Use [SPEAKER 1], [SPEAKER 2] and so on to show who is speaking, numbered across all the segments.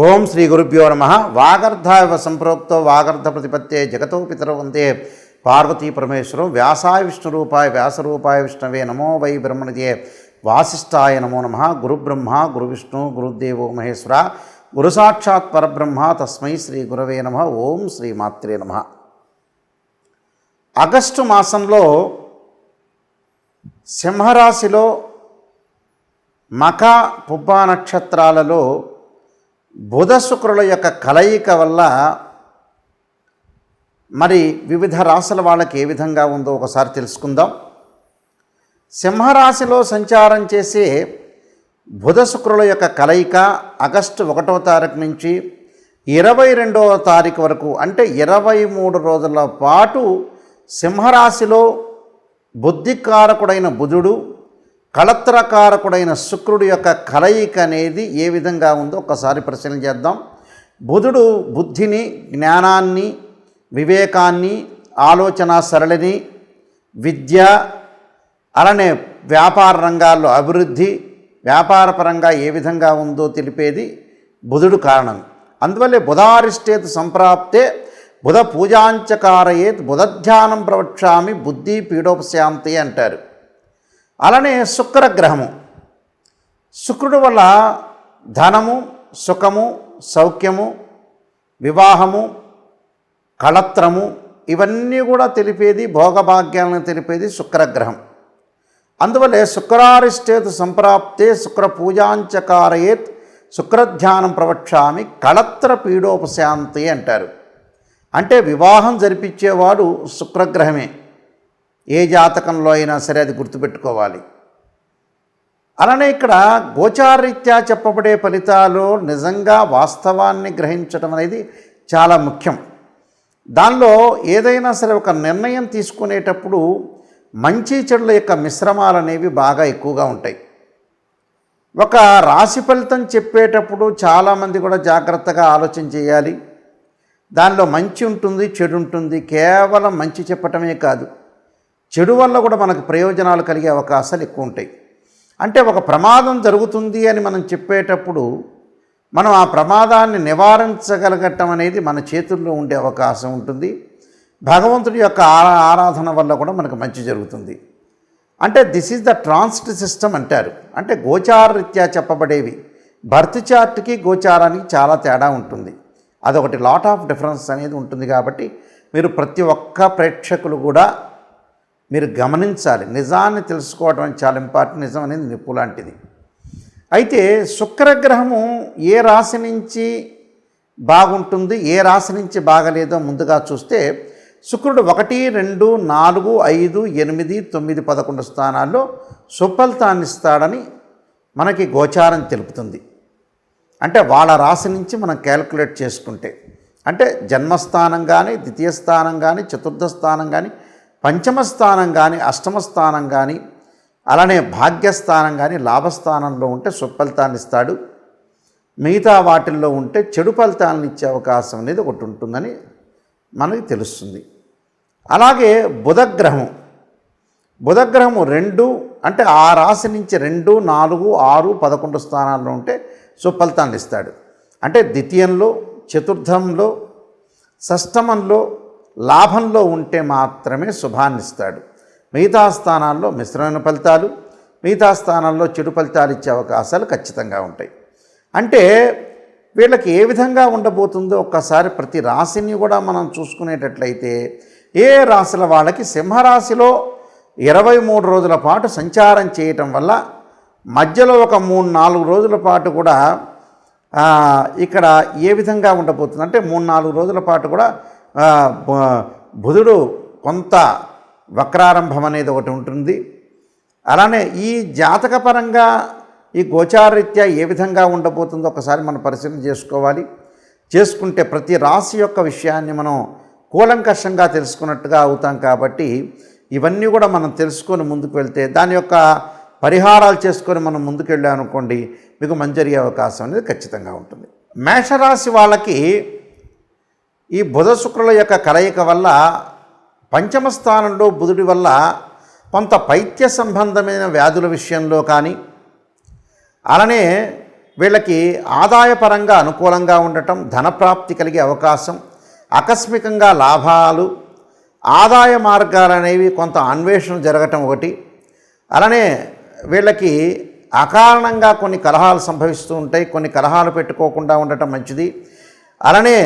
[SPEAKER 1] ఓం శ్రీ గురుభ్యో నమ. వాగర్ధావ సంప్రోక్తో వాగర్ధ ప్రతిపత్తే జగతో పితరౌ వందే పార్వతీ పరమేశ్వరం. వ్యాసాయ విష్ణురూపాయ వ్యాసరూపాయ విష్ణవే నమో వై బ్రహ్మణిదే వాసిష్ఠాయ నమో నమ. గురుబ్రహ్మ గురువిష్ణు గురుదేవో మహేశ్వర గురు సాక్షాత్ పరబ్రహ్మ తస్మై శ్రీ గురవే నమ. ఓం శ్రీ మాత్రే నమ. ఆగస్టు మాసంలో సింహరాశిలో మఖ పుబ్బ నక్షత్రాలలో బుధ శుక్రుల యొక్క కలయిక వల్ల మరి వివిధ రాశుల వాళ్ళకి ఏ విధంగా ఉందో ఒకసారి తెలుసుకుందాం. సింహరాశిలో సంచారం చేసే బుధ శుక్రుల యొక్క కలయిక ఆగస్టు 1వ తారీఖు నుంచి 22వ తారీఖు వరకు అంటే 23 రోజుల పాటు సింహరాశిలో బుద్ధికారకుడైన బుధుడు కళత్రకారకుడైన శుక్రుడి యొక్క కలయిక అనేది ఏ విధంగా ఉందో ఒకసారి పరిశీలన చేద్దాం. బుధుడు బుద్ధిని, జ్ఞానాన్ని, వివేకాన్ని, ఆలోచన సరళిని, విద్య, అలానే వ్యాపార రంగాల్లో అభివృద్ధి, వ్యాపారపరంగా ఏ విధంగా ఉందో తెలిపేది బుధుడు కారణం. అందువల్లే బుధారిష్టేత్ సంప్రాప్తే బుధ పూజాంచకారయేత్ బుధధ్యానం ప్రవక్ష్యామి బుద్ధి పీడోపశాంతి అంటారు. అలానే శుక్రగ్రహము, శుక్రుడు వల్ల ధనము, సుఖము, సౌఖ్యము, వివాహము, కళత్రము ఇవన్నీ కూడా తెలిపేది, భోగభాగ్యాలను తెలిపేది శుక్రగ్రహం. అందువల్లే శుక్రారిష్టేత్ సంప్రాప్తే శుక్ర పూజాంచకారయేత్ శుక్రధ్యానం ప్రవక్ష్యామి కళత్ర పీడోపశాంతి అంటారు. అంటే వివాహం జరిపించేవాడు శుక్రగ్రహమే. ఏ జాతకంలో అయినా సరే అది గుర్తుపెట్టుకోవాలి. అలానే ఇక్కడ గోచారరీత్యా చెప్పబడే ఫలితాలు నిజంగా వాస్తవాన్ని గ్రహించడం అనేది చాలా ముఖ్యం. దానిలో ఏదైనా సరే ఒక నిర్ణయం తీసుకునేటప్పుడు మంచి చెడుల యొక్క మిశ్రమాలు అనేవి బాగా ఎక్కువగా ఉంటాయి. ఒక రాశి ఫలితం చెప్పేటప్పుడు చాలామంది కూడా జాగ్రత్తగా ఆలోచన చేయాలి. దానిలో మంచి ఉంటుంది, చెడు ఉంటుంది. కేవలం మంచి చెప్పటమే కాదు, చెడు వల్ల కూడా మనకు ప్రయోజనాలు కలిగే అవకాశాలు ఎక్కువ ఉంటాయి. అంటే ఒక ప్రమాదం జరుగుతుంది అని మనం చెప్పేటప్పుడు మనం ఆ ప్రమాదాన్ని నివారించగలగటం అనేది మన చేతుల్లో ఉండే అవకాశం ఉంటుంది. భగవంతుడి యొక్క ఆరాధన వల్ల కూడా మనకు మంచి జరుగుతుంది. అంటే this is the transit system అంటారు. అంటే గోచారరీత్యా చెప్పబడేవి బర్త్ చార్ట్కి గోచారానికి చాలా తేడా ఉంటుంది. అదొకటి లాట్ ఆఫ్ డిఫరెన్స్ అనేది ఉంటుంది. కాబట్టి మీరు ప్రతి ఒక్క ప్రేక్షకులు కూడా మీరు గమనించాలి. నిజాన్ని తెలుసుకోవడం అనేది చాలా ఇంపార్టెంట్. నిజం అనేది నిప్పు లాంటిది. అయితే శుక్రగ్రహము ఏ రాశి నుంచి బాగుంటుంది, ఏ రాశి నుంచి బాగలేదో ముందుగా చూస్తే శుక్రుడు 1, 2, 4, 5, 8, 9, 11 స్థానాల్లో సుఫలితాన్ని ఇస్తాడని మనకి గోచారం తెలుపుతుంది. అంటే వాళ్ళ రాశి నుంచి మనం క్యాలిక్యులేట్ చేసుకుంటే అంటే జన్మస్థానం కానీ, ద్వితీయ స్థానం కానీ, చతుర్థ స్థానం కానీ, పంచమ స్థానం కానీ, అష్టమ స్థానం కానీ, అలానే భాగ్యస్థానం కానీ లాభస్థానంలో ఉంటే సుఫలితాన్ని ఇస్తాడు. మిగతా వాటిల్లో ఉంటే చెడు ఫలితాలను ఇచ్చే అవకాశం అనేది ఒకటి ఉంటుందని మనకి తెలుస్తుంది. అలాగే బుధగ్రహము 2 అంటే ఆ రాశి నుంచి 2, 4, 6, 11 స్థానాల్లో ఉంటే సుఫలితాన్ని ఇస్తాడు. అంటే ద్వితీయంలో, చతుర్థంలో, షష్టమంలో, లాభంలో ఉంటే మాత్రమే శుభాన్ని ఇస్తాడు. మిగతా స్థానాల్లో మిశ్రమైన ఫలితాలు, మిగతా స్థానాల్లో చెడు ఫలితాలు ఇచ్చే అవకాశాలు ఖచ్చితంగా ఉంటాయి. అంటే వీళ్ళకి ఏ విధంగా ఉండబోతుందో ఒక్కసారి ప్రతి రాశిని కూడా మనం చూసుకునేటట్లయితే ఏ రాశుల వాళ్ళకి సింహరాశిలో 23 రోజుల పాటు సంచారం చేయటం వల్ల మధ్యలో ఒక 3-4 రోజుల పాటు కూడా ఇక్కడ ఏ విధంగా ఉండబోతుంది అంటే 3-4 రోజుల పాటు కూడా బుధుడు కొంత వక్రారంభం అనేది ఒకటి ఉంటుంది. అలానే ఈ జాతకపరంగా ఈ గోచారరీత్యా ఏ విధంగా ఉండబోతుందో ఒకసారి మనం పరిశీలన చేసుకోవాలి. చేసుకుంటే ప్రతి రాశి యొక్క విషయాన్ని మనం కూలంకషంగా తెలుసుకున్నట్టుగా అవుతాం. కాబట్టి ఇవన్నీ కూడా మనం తెలుసుకొని ముందుకు వెళ్తే దాని యొక్క పరిహారాలు చేసుకొని మనం ముందుకు వెళ్ళామనుకోండి మీకు మంచి జరిగే అవకాశం అనేది ఖచ్చితంగా ఉంటుంది. మేషరాశి వాళ్ళకి ఈ బుధ శుక్రుల యొక్క కలయిక వల్ల పంచమ స్థానంలో బుధుడి వల్ల కొంత పైత్య సంబంధమైన వ్యాధుల విషయంలో కానీ అలానే వీళ్ళకి ఆదాయపరంగా అనుకూలంగా ఉండటం, ధనప్రాప్తి కలిగే అవకాశం, ఆకస్మికంగా లాభాలు, ఆదాయ మార్గాలు అనేవి కొంత అన్వేషణ జరగటం ఒకటి. అలానే వీళ్ళకి అకారణంగా కొన్ని కలహాలు సంభవిస్తూ ఉంటాయి, కొన్ని కలహాలు పెట్టుకోకుండా ఉండటం మంచిది. అలానే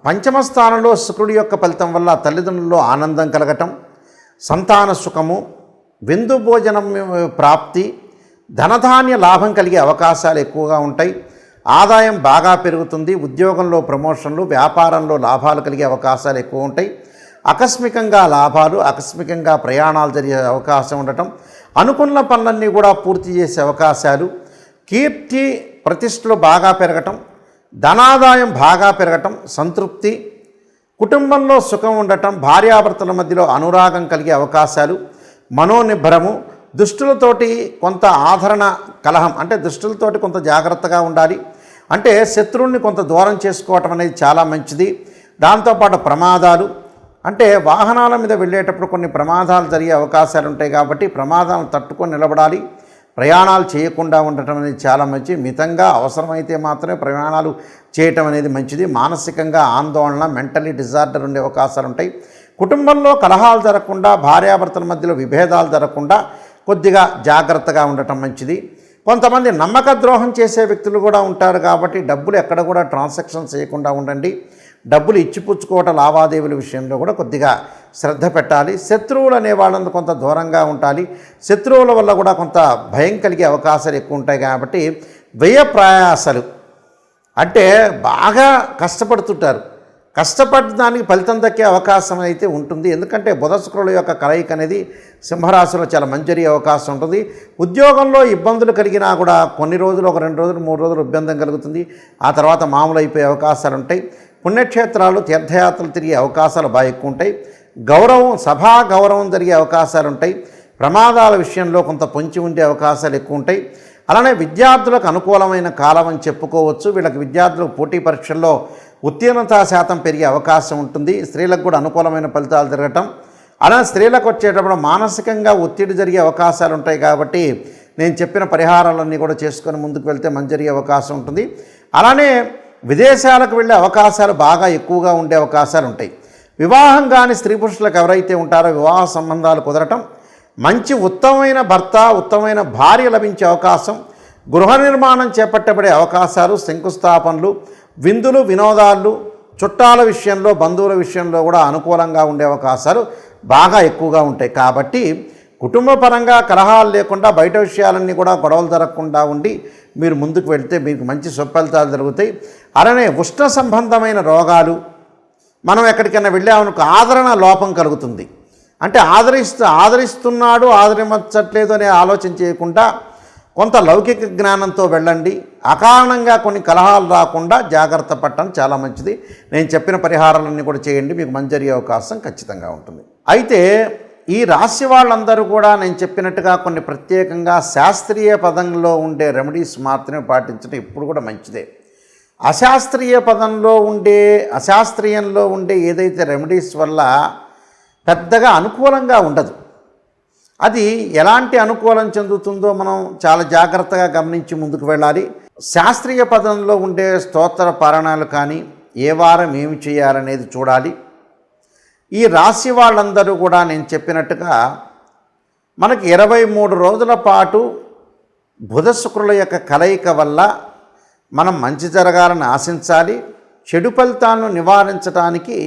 [SPEAKER 1] పంచమ స్థానంలో శుక్రుడి యొక్క ఫలితం వల్ల తల్లిదండ్రుల్లో ఆనందం కలగటం, సంతాన సుఖము, విందు భోజనం ప్రాప్తి, ధనధాన్య లాభం కలిగే అవకాశాలు ఎక్కువగా ఉంటాయి. ఆదాయం బాగా పెరుగుతుంది. ఉద్యోగంలో ప్రమోషన్లు, వ్యాపారంలో లాభాలు కలిగే అవకాశాలు ఎక్కువ ఉంటాయి. ఆకస్మికంగా లాభాలు, ఆకస్మికంగా ప్రయాణాలు జరిగే అవకాశం ఉండటం, అనుకున్న పనులన్నీ కూడా పూర్తి చేసే అవకాశాలు, కీర్తి ప్రతిష్టలు బాగా పెరగటం, ధనాదాయం బాగా పెరగటం, సంతృప్తి, కుటుంబంలో సుఖం ఉండటం, భార్యాభర్తల మధ్యలో అనురాగం కలిగే అవకాశాలు, మనోనిబ్బరము, దుష్టులతోటి కొంత ఆదరణ కలహం, అంటే దుష్టులతోటి కొంత జాగ్రత్తగా ఉండాలి. అంటే శత్రువుల్ని కొంత దూరం చేసుకోవటం అనేది చాలా మంచిది. దాంతోపాటు ప్రమాదాలు, అంటే వాహనాల మీద వెళ్ళేటప్పుడు కొన్ని ప్రమాదాలు జరిగే అవకాశాలు ఉంటాయి కాబట్టి ప్రమాదాలను తట్టుకొని నిలబడాలి. ప్రయాణాలు చేయకుండా ఉండటం అనేది చాలా మంచిది. మితంగా అవసరమైతే మాత్రమే ప్రయాణాలు చేయటం అనేది మంచిది. మానసికంగా ఆందోళన, మెంటలీ డిజార్డర్ ఉండే అవకాశాలు ఉంటాయి. కుటుంబంలో కలహాలు జరగకుండా, భార్యాభర్తల మధ్యలో విభేదాలు జరగకుండా కొద్దిగా జాగ్రత్తగా ఉండటం మంచిది. కొంతమంది నమ్మక ద్రోహం చేసే వ్యక్తులు కూడా ఉంటారు కాబట్టి డబ్బులు ఎక్కడ కూడా ట్రాన్సాక్షన్ చేయకుండా ఉండండి. డబ్బులు ఇచ్చిపుచ్చుకోవటం, లావాదేవీల విషయంలో కూడా కొద్దిగా శ్రద్ధ పెట్టాలి. శత్రువులు అనే వాళ్ళందు కొంత దూరంగా ఉండాలి. శత్రువుల వల్ల కూడా కొంత భయం కలిగే అవకాశాలు ఎక్కువ ఉంటాయి కాబట్టి వ్యయ ప్రయాసాలు, అంటే బాగా కష్టపడుతుంటారు. కష్టపడ్డ దానికి ఫలితం దక్కే అవకాశం అయితే ఉంటుంది. ఎందుకంటే బుధ శుక్రుల యొక్క కలయిక అనేది సింహరాశిలో చాలా మంచి అవకాశం ఉంటుంది. ఉద్యోగంలో ఇబ్బందులు కలిగినా కూడా కొన్ని రోజులు, ఒక 2 రోజులు 3 రోజులు ఇబ్బంది కలుగుతుంది. ఆ తర్వాత మామూలు అయిపోయే అవకాశాలు ఉంటాయి. పుణ్యక్షేత్రాలు, తీర్థయాత్రలు తిరిగే అవకాశాలు బాగా ఎక్కువ ఉంటాయి. గౌరవం, సభా గౌరవం జరిగే అవకాశాలు ఉంటాయి. ప్రమాదాల విషయంలో కొంత పొంచి ఉండే అవకాశాలు ఎక్కువ ఉంటాయి. అలానే విద్యార్థులకు అనుకూలమైన కాలం అని చెప్పుకోవచ్చు. వీళ్ళకి విద్యార్థులకు పోటీ పరీక్షల్లో ఉత్తీర్ణతా శాతం పెరిగే అవకాశం ఉంటుంది. స్త్రీలకు కూడా అనుకూలమైన ఫలితాలు జరగటం, అలా స్త్రీలకు వచ్చేటప్పుడు మానసికంగా ఒత్తిడి జరిగే అవకాశాలు ఉంటాయి కాబట్టి నేను చెప్పిన పరిహారాలన్నీ కూడా చేసుకొని ముందుకు వెళ్తే మంచి జరిగే అవకాశం ఉంటుంది. అలానే విదేశాలకు వెళ్ళే అవకాశాలు బాగా ఎక్కువగా ఉండే అవకాశాలు ఉంటాయి. వివాహం కాని స్త్రీ పురుషులకు ఎవరైతే ఉంటారో వివాహ సంబంధాలు కుదరటం, మంచి ఉత్తమమైన భర్త, ఉత్తమమైన భార్య లభించే అవకాశం, గృహ నిర్మాణం చేపట్టబడే అవకాశాలు, శంకుస్థాపనలు, విందులు, వినోదాలు, చుట్టాల విషయంలో, బంధువుల విషయంలో కూడా అనుకూలంగా ఉండే అవకాశాలు బాగా ఎక్కువగా ఉంటాయి. కాబట్టి కుటుంబ పరంగా కలహాలు లేకుండా, బయట విషయాలన్నీ కూడా గొడవలు జరగకుండా ఉండి మీరు ముందుకు వెళ్తే మీకు మంచి సుఫలితాలు జరుగుతాయి. అలానే ఉష్ణ సంబంధమైన రోగాలు, మనం ఎక్కడికైనా వెళ్ళామనుకో ఆదరణ లోపం కలుగుతుంది. అంటే ఆదరిస్తున్నాడు, ఆదరించట్లేదు అనే ఆలోచన చేయకుండా కొంత లౌకిక జ్ఞానంతో వెళ్ళండి. అకారణంగా కొన్ని కలహాలు రాకుండా జాగ్రత్త పడటం చాలా మంచిది. నేను చెప్పిన పరిహారాలన్నీ కూడా చేయండి, మీకు మంచి జరిగే అవకాశం ఖచ్చితంగా ఉంటుంది. అయితే ఈ రాశి వాళ్ళందరూ కూడా నేను చెప్పినట్టుగా కొన్ని ప్రత్యేకంగా శాస్త్రీయ పదంలో ఉండే రెమెడీస్ మాత్రమే పాటించడం ఇప్పుడు కూడా మంచిదే. అశాస్త్రీయంలో ఉండే ఏదైతే రెమెడీస్ వల్ల పెద్దగా అనుకూలంగా ఉండదు. అది ఎలాంటి అనుకూలం చెందుతుందో మనం చాలా జాగ్రత్తగా గమనించి ముందుకు వెళ్ళాలి. శాస్త్రీయ పదంలో ఉండే స్తోత్ర పారాయణాలు కానీ ఏ వారం ఏమి చేయాలనేది చూడాలి. ఈ రాశి వాళ్ళందరూ కూడా నేను చెప్పినట్టుగా మనకి 23 రోజుల పాటు బుధ శుక్రుల యొక్క కలయిక వల్ల మనం మంచి జరగాలని ఆశించాలి. చెడు ఫలితాలను నివారించడానికి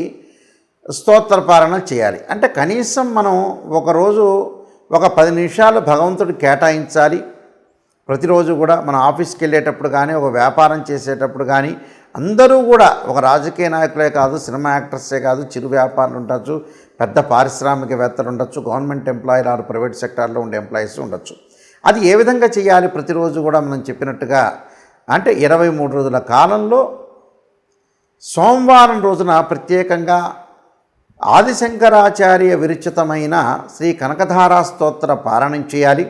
[SPEAKER 1] స్తోత్ర పారాయణ చేయాలి. అంటే కనీసం మనం ఒకరోజు ఒక 10 నిమిషాలు భగవంతుడికి కేటాయించాలి. ప్రతిరోజు కూడా మన ఆఫీస్కి వెళ్ళేటప్పుడు కానీ, ఒక వ్యాపారం చేసేటప్పుడు కానీ, అందరూ కూడా ఒక రాజకీయ నాయకులే కాదు, సినిమా యాక్టర్సే కాదు, చిరు వ్యాపారులు ఉండొచ్చు, పెద్ద పారిశ్రామికవేత్తలు ఉండొచ్చు, గవర్నమెంట్ ఎంప్లాయీలు ఆరు ప్రైవేట్ సెక్టార్లో ఉండే ఎంప్లాయీస్ ఉండొచ్చు. అది ఏ విధంగా చేయాలి? ప్రతిరోజు కూడా మనం చెప్పినట్టుగా అంటే 23 రోజుల కాలంలో సోమవారం రోజున ప్రత్యేకంగా ఆదిశంకరాచార్య విరచితమైన శ్రీ కనకధారా స్తోత్ర పారాయణం చేయాలి.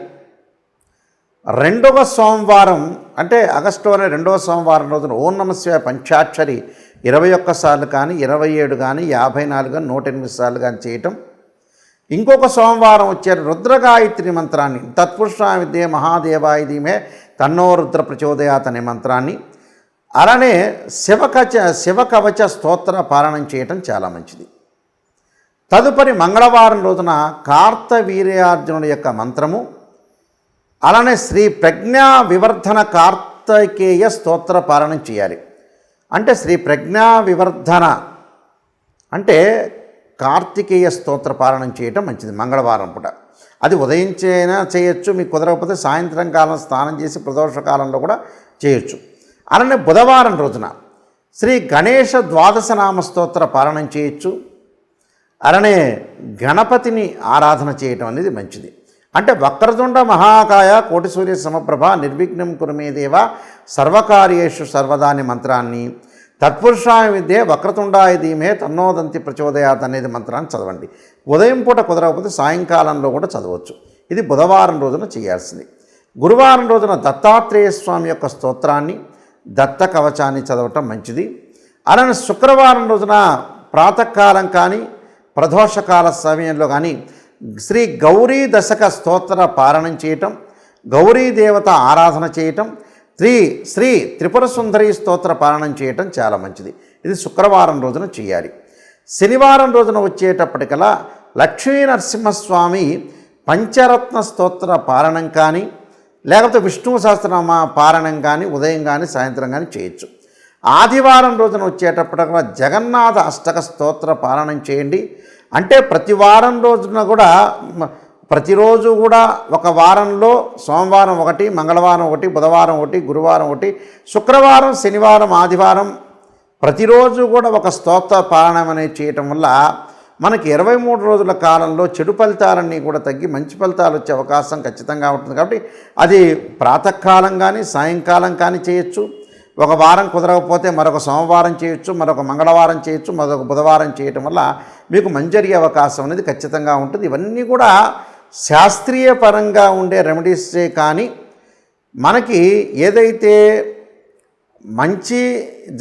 [SPEAKER 1] రెండవ సోమవారం అంటే ఆగస్టులోనే 2వ సోమవారం రోజున ఓం నమఃశివాయ పంచాక్షరి 21 సార్లు కానీ, 27 కానీ, 54 కానీ, 108 సార్లు కానీ చేయటం. ఇంకొక సోమవారం వచ్చే రుద్రగాయత్రి మంత్రాన్ని తత్పురుషాయ విద్యే మహాదేవాయ ధీమహి తన్నో రుద్ర ప్రచోదయాత్ అనే మంత్రాన్ని, అలానే శివకవచ స్తోత్ర పారాయణం చేయటం చాలా మంచిది. తదుపరి మంగళవారం రోజున కార్తవీర్యార్జునుడి యొక్క మంత్రము, అలానే శ్రీ ప్రజ్ఞా వివర్ధన కార్తికేయ స్తోత్ర పారాయణం చేయాలి. అంటే శ్రీ ప్రజ్ఞా వివర్ధన అంటే కార్తికేయ స్తోత్ర పారాయణం చేయటం మంచిది మంగళవారం పూట. అది ఉదయం చేయొచ్చు, మీకు కుదరకపోతే సాయంత్రం కాలం స్నానం చేసి ప్రదోష కాలంలో కూడా చేయొచ్చు. అలానే బుధవారం రోజున శ్రీ గణేష ద్వాదశనామ స్తోత్ర పారాయణం చేయొచ్చు. అలానే గణపతిని ఆరాధన చేయటం అనేది మంచిది. అంటే వక్రతుండ మహాకాయ కోటి సూర్య సమప్రభ నిర్విఘ్నం కురుమే దేవ సర్వకార్యేషు సర్వదా అనే మంత్రాన్ని, తత్పురుషాయ విద్యే వక్రతుండాయ ధీమే తన్నోదంతి ప్రచోదయాత్ అనేది మంత్రాన్ని చదవండి. ఉదయం పూట కుదరకపోతే సాయంకాలంలో కూడా చదవచ్చు. ఇది బుధవారం రోజున చేయాల్సింది. గురువారం రోజున దత్తాత్రేయ స్వామి యొక్క స్తోత్రాన్ని, దత్త కవచాన్ని చదవటం మంచిది. అలానే శుక్రవారం రోజున ప్రాతకాలం కానీ ప్రదోషకాల సమయంలో కానీ శ్రీ గౌరీ దశక స్తోత్ర పారాయణం చేయటం, గౌరీ దేవత ఆరాధన చేయటం, శ్రీ త్రిపుర సుందరి స్తోత్ర పారాయణం చేయటం చాలా మంచిది. ఇది శుక్రవారం రోజున చేయాలి. శనివారం రోజున వచ్చేటప్పటికల్లా లక్ష్మీ నరసింహస్వామి పంచరత్న స్తోత్ర పారాయణం కానీ లేకపోతే విష్ణు సహస్రనామ పారాయణం కానీ ఉదయం కానీ సాయంత్రం కానీ చేయొచ్చు. ఆదివారం రోజున వచ్చేటప్పటికల్లా జగన్నాథ అష్టక స్తోత్ర పారాయణం చేయండి. అంటే ప్రతి వారం రోజున కూడా ప్రతిరోజు కూడా ఒక వారంలో సోమవారం ఒకటి, మంగళవారం ఒకటి, బుధవారం ఒకటి, గురువారం ఒకటి, శుక్రవారం, శనివారం, ఆదివారం ప్రతిరోజు కూడా ఒక స్తోత్ర పారాయణం అనేది చేయటం వల్ల మనకి 23 రోజుల కాలంలో చెడు ఫలితాలన్నీ కూడా తగ్గి మంచి ఫలితాలు వచ్చే అవకాశం ఖచ్చితంగా ఉంటుంది. కాబట్టి అది ప్రాతకాలం కానీ సాయంకాలం కానీ చేయొచ్చు. ఒక వారం కుదరకపోతే మరొక సోమవారం చేయొచ్చు, మరొక మంగళవారం చేయొచ్చు, మరొక బుధవారం చేయటం వల్ల మీకు మంచి జరిగే అవకాశం అనేది ఖచ్చితంగా ఉంటుంది. ఇవన్నీ కూడా శాస్త్రీయ పరంగా ఉండే రెమెడీసే. కానీ మనకి ఏదైతే మంచి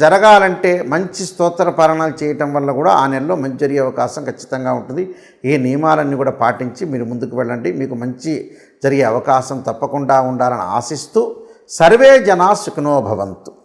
[SPEAKER 1] జరగాలంటే మంచి స్తోత్ర పారాయణాలు చేయటం వల్ల కూడా ఆ నెలలో మంచి జరిగే అవకాశం ఖచ్చితంగా ఉంటుంది. ఈ నియమాలన్నీ కూడా పాటించి మీరు ముందుకు వెళ్ళండి. మీకు మంచి జరిగే అవకాశం తప్పకుండా ఉండాలని ఆశిస్తూ సర్వే జనా సుఖినో భవంతు.